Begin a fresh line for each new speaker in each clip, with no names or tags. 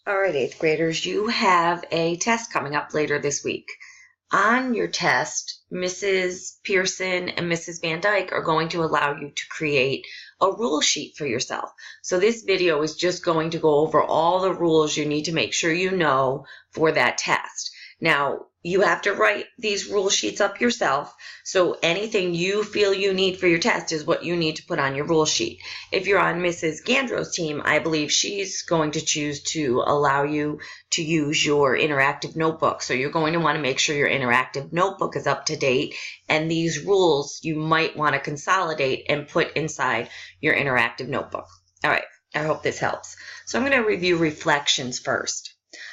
All right, 8th graders, you have a test coming up later this week. On your test, Mrs. Pearson and Mrs. Van Dyke are going to allow you to create a rule sheet for yourself. So this video is just going to go over all the rules you need to make sure you know for that test. Now, you have to write these rule sheets up yourself, so anything you feel you need for your test is what you need to put on your rule sheet. If you're on Mrs. Gandro's team, I believe she's going to choose to allow you to use your interactive notebook. So you're going to want to make sure your interactive notebook is up to date, and these rules you might want to consolidate and put inside your interactive notebook. All right, I hope this helps. So I'm going to review reflections first.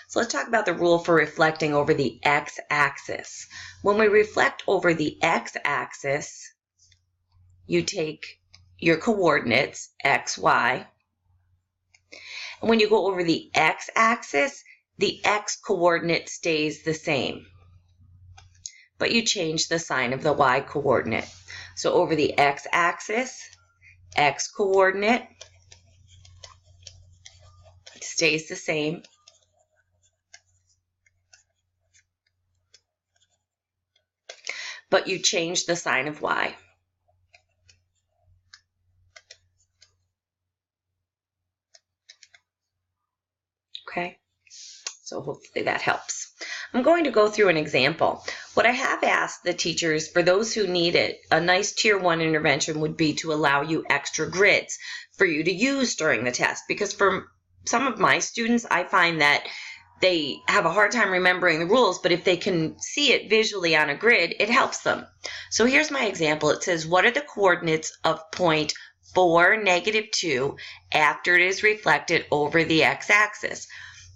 So let's talk about the rule for reflecting over the x-axis. When we reflect over the x-axis, you take your coordinates, x, y, and when you go over the x-axis, the x-coordinate stays the same, but you change the sign of the y-coordinate. So over the x-axis, x-coordinate stays the same, but you change the sign of y. Okay, so hopefully that helps. I'm going to go through an example. What I have asked the teachers, for those who need it, a nice Tier 1 intervention would be to allow you extra grids for you to use during the test, because for some of my students, I find that they have a hard time remembering the rules, but if they can see it visually on a grid, it helps them. So here's my example. It says, what are the coordinates of point 4, -2 after it is reflected over the x-axis?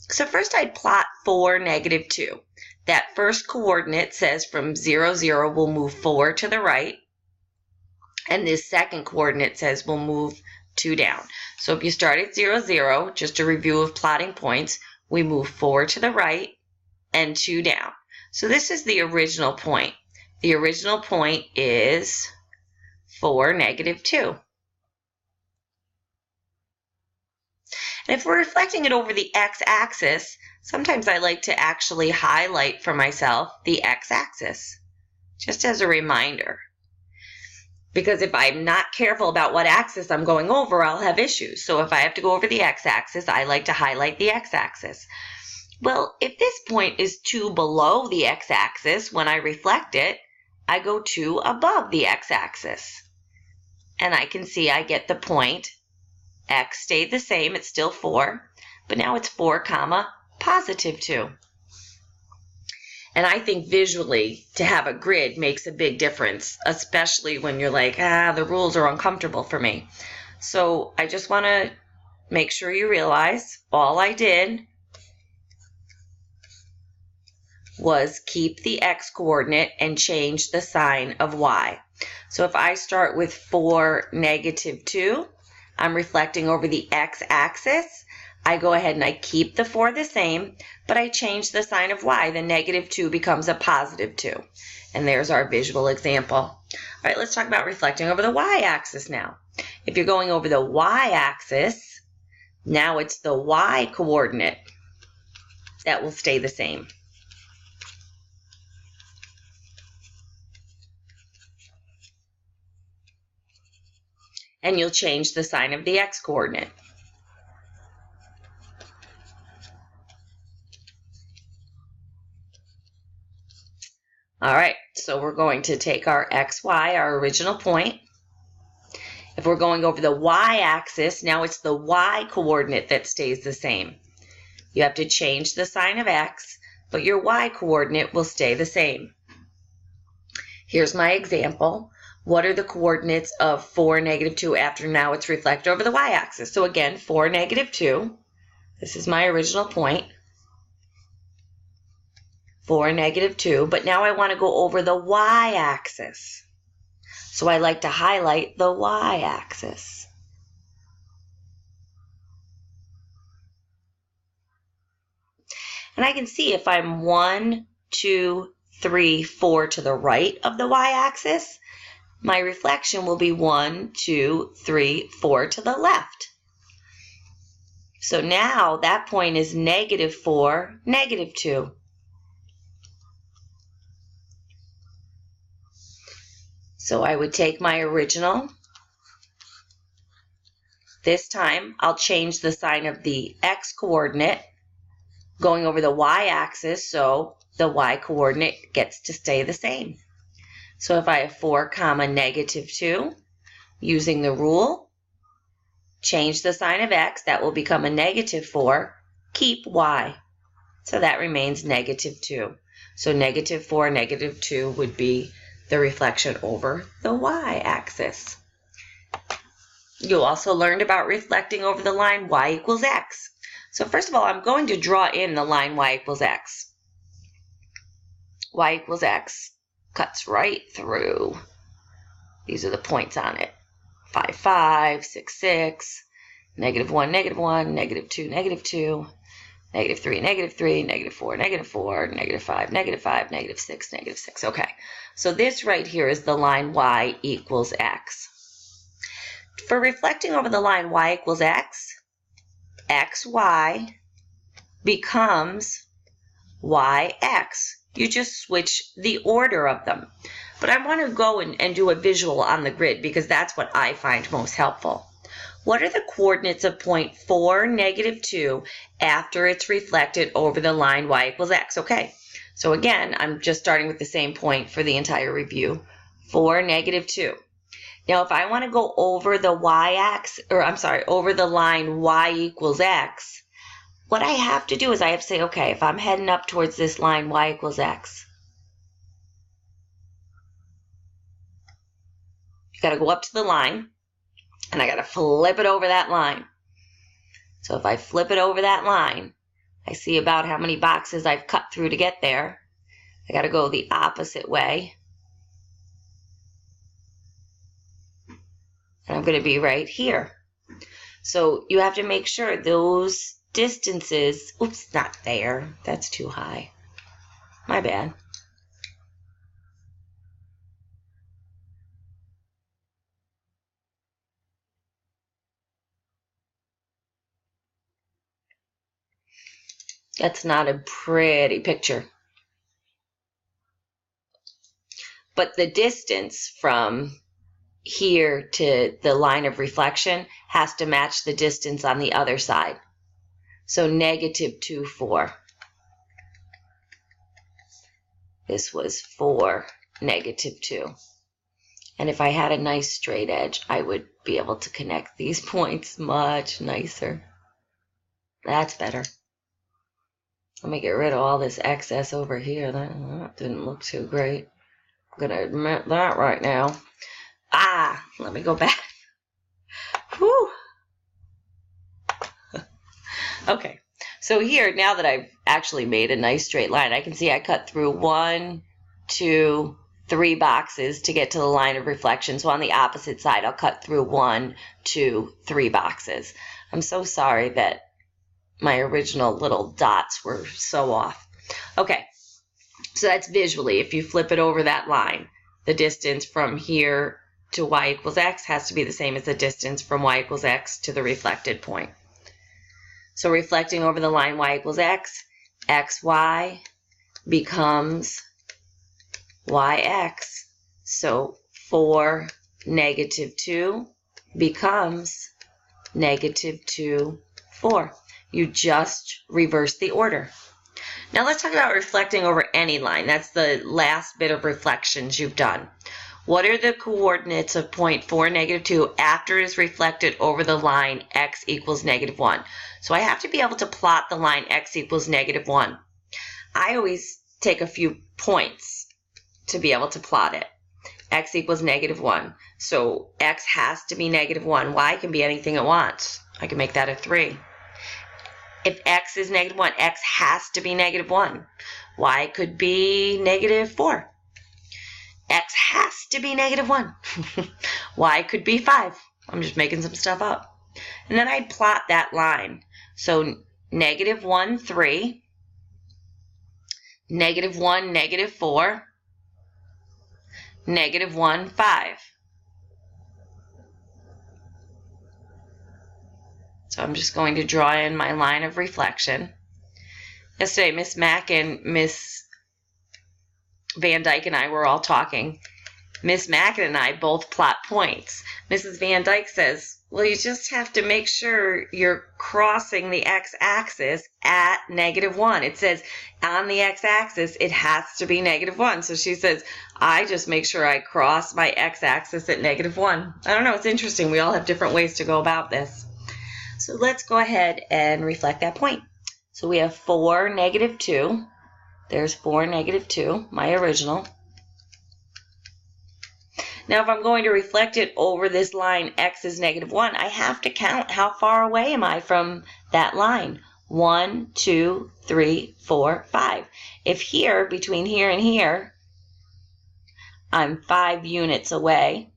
So first I'd plot 4, -2. That first coordinate says from 0, 0, we'll move 4 to the right. And this second coordinate says we'll move 2 down. So if you start at 0, 0, just a review of plotting points, we move 4 to the right and 2 down. So this is the original point. The original point is 4, -2. And if we're reflecting it over the x-axis, sometimes I like to actually highlight for myself the x-axis, just as a reminder. Because if I'm not careful about what axis I'm going over, I'll have issues. So if I have to go over the x-axis, I like to highlight the x-axis. Well, if this point is 2 below the x-axis, when I reflect it, I go 2 above the x-axis. And I can see I get the point. X stayed the same, it's still 4, but now it's 4, +2. And I think visually, to have a grid makes a big difference, especially when you're like, the rules are uncomfortable for me. So I just want to make sure you realize all I did was keep the x coordinate and change the sign of y. So if I start with 4, -2, I'm reflecting over the x-axis. I go ahead and I keep the 4 the same, but I change the sign of y. The -2 becomes a +2. And there's our visual example. All right, let's talk about reflecting over the y-axis now. If you're going over the y-axis, now it's the y-coordinate that will stay the same. And you'll change the sign of the x-coordinate. All right, so we're going to take our xy, our original point. If we're going over the y-axis, now it's the y-coordinate that stays the same. You have to change the sign of x, but your y-coordinate will stay the same. Here's my example. What are the coordinates of 4, -2 after now it's reflected over the y-axis? So again, 4, -2. This is my original point. 4, -2, but now I want to go over the y-axis. So I like to highlight the y-axis. And I can see if I'm 1, 2, 3, 4 to the right of the y-axis, my reflection will be 1, 2, 3, 4 to the left. So now that point is -4, -2. So I would take my original. This time I'll change the sign of the x coordinate going over the y-axis, so the y-coordinate gets to stay the same. So if I have 4, -2, using the rule, change the sign of x, that will become a -4, keep y. So that remains -2. So -4, -2 would be the reflection over the y-axis. You also learned about reflecting over the line y equals x. So first of all, I'm going to draw in the line y equals x. Y equals x cuts right through. These are the points on it. 5, 5, 6, 6, -1, -1, -2, -2, -3, -3, -4, -4, -5, -5, -6, -6. Okay, so this right here is the line y equals x. For reflecting over the line y equals x, xy becomes yx. You just switch the order of them. But I want to go and do a visual on the grid because that's what I find most helpful. What are the coordinates of point 4, -2 after it's reflected over the line y equals x? Okay, so again, I'm just starting with the same point for the entire review. 4, -2. Now, if I want to go over the y-axis, or I'm sorry, over the line y equals x, what I have to do is I have to say, okay, if I'm heading up towards this line y equals x, you got to go up to the line, and I got to flip it over that line. So if I flip it over that line, I see about how many boxes I've cut through to get there. I got to go the opposite way. And I'm going to be right here. So you have to make sure those distances, oops, not there. That's too high. My bad. That's not a pretty picture. But the distance from here to the line of reflection has to match the distance on the other side. So -2, 4. This was 4, -2. And if I had a nice straight edge, I would be able to connect these points much nicer. That's better. Let me get rid of all this excess over here. That didn't look too great. I'm going to admit that right now. Let me go back. Whew. Okay, so here, now that I've actually made a nice straight line, I can see I cut through 1, 2, 3 boxes to get to the line of reflection. So on the opposite side, I'll cut through 1, 2, 3 boxes. I'm so sorry that my original little dots were so off. Okay, so that's visually. If you flip it over that line, the distance from here to y equals x has to be the same as the distance from y equals x to the reflected point. So reflecting over the line y equals x, xy becomes yx. So 4, -2 becomes -2, 4. You just reverse the order. Now let's talk about reflecting over any line. That's the last bit of reflections you've done. What are the coordinates of point 4, -2 after it is reflected over the line x equals -1? So I have to be able to plot the line x equals -1. I always take a few points to be able to plot it. X equals -1. So x has to be -1. Y can be anything it wants. I can make that a 3. If x is -1, x has to be -1. Y could be -4. X has to be -1. Y could be 5. I'm just making some stuff up. And then I'd plot that line. So -1, 3, -1, -4, -1, 5. So I'm just going to draw in my line of reflection. Yesterday, Miss Mack and Miss Van Dyke and I were all talking. Miss Mack and I both plot points. Mrs. Van Dyke says, well, you just have to make sure you're crossing the x-axis at -1. It says on the x-axis, it has to be -1. So she says, I just make sure I cross my x-axis at -1. I don't know, it's interesting. We all have different ways to go about this. So let's go ahead and reflect that point. So we have 4, -2. There's 4, -2, my original. Now, if I'm going to reflect it over this line, x is -1, I have to count how far away am I from that line. 1, 2, 3, 4, 5. If here, between here and here, I'm 5 units away,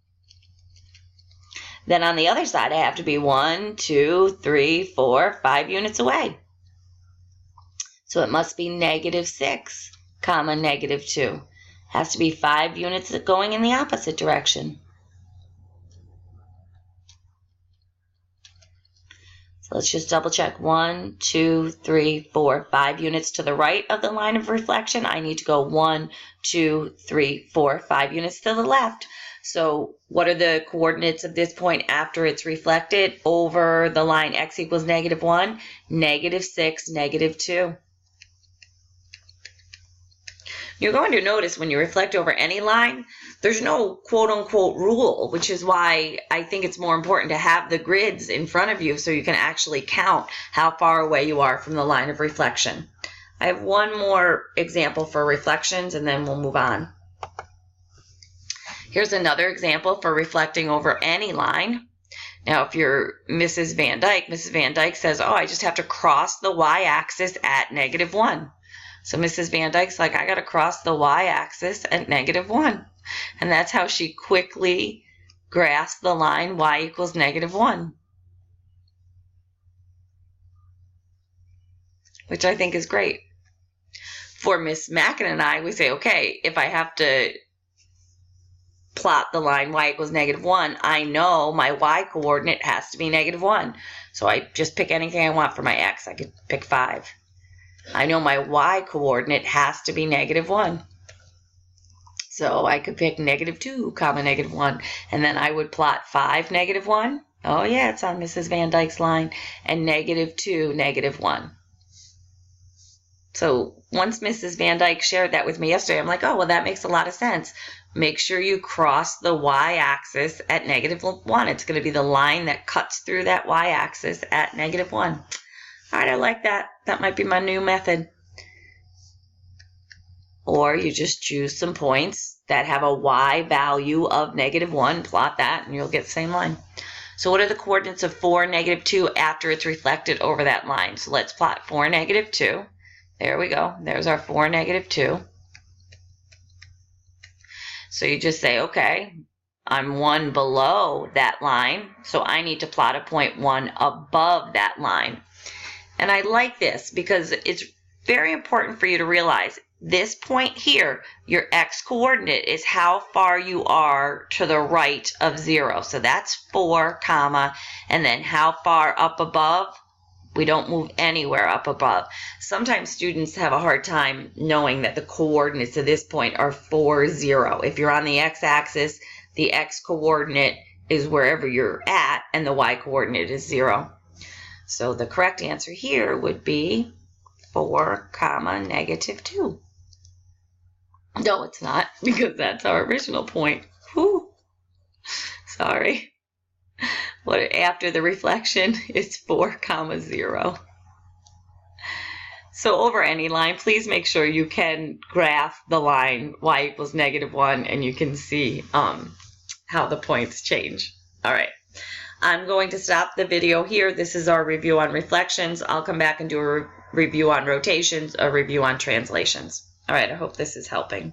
then on the other side, I have to be 1, 2, 3, 4, 5 units away. So it must be -6, -2. Has to be 5 units going in the opposite direction. So let's just double check. 1, 2, 3, 4, 5 units to the right of the line of reflection. I need to go 1, 2, 3, 4, 5 units to the left. So what are the coordinates of this point after it's reflected over the line x equals -1? -6, -2. You're going to notice when you reflect over any line, there's no quote-unquote rule, which is why I think it's more important to have the grids in front of you so you can actually count how far away you are from the line of reflection. I have one more example for reflections, and then we'll move on. Here's another example for reflecting over any line. Now, if you're Mrs. Van Dyke says, oh, I just have to cross the y-axis at -1. So Mrs. Van Dyke's like, I got to cross the y-axis at -1. And that's how she quickly grasped the line y equals -1. Which I think is great. For Miss Mackin and I, we say, okay, if I have to plot the line y equals -1, I know my y coordinate has to be -1. So I just pick anything I want for my x. I could pick 5. I know my y coordinate has to be -1. So I could pick -2, -1, and then I would plot 5, -1. Oh yeah, it's on Mrs. Van Dyke's line, and -2, -1. So once Mrs. Van Dyke shared that with me yesterday, I'm like, oh, well, that makes a lot of sense. Make sure you cross the y-axis at -1. It's going to be the line that cuts through that y-axis at -1. All right, I like that. That might be my new method. Or you just choose some points that have a y value of -1, plot that, and you'll get the same line. So what are the coordinates of 4, -2 after it's reflected over that line? So let's plot 4, -2. There we go. There's our 4, -2. So you just say, okay, I'm 1 below that line, so I need to plot a point 1 above that line. And I like this because it's very important for you to realize this point here, your x coordinate is how far you are to the right of 0. So that's 4, and then how far up above? We don't move anywhere up above. Sometimes students have a hard time knowing that the coordinates of this point are 4, 0. If you're on the x-axis, the x coordinate is wherever you're at, and the y coordinate is 0. So the correct answer here would be 4, -2. No, it's not, because that's our original point. Whew. Sorry. What after the reflection is 4, 0. So over any line, please make sure you can graph the line y equals -1, and you can see how the points change. All right. I'm going to stop the video here. This is our review on reflections. I'll come back and do a review on rotations, a review on translations. All right, I hope this is helping.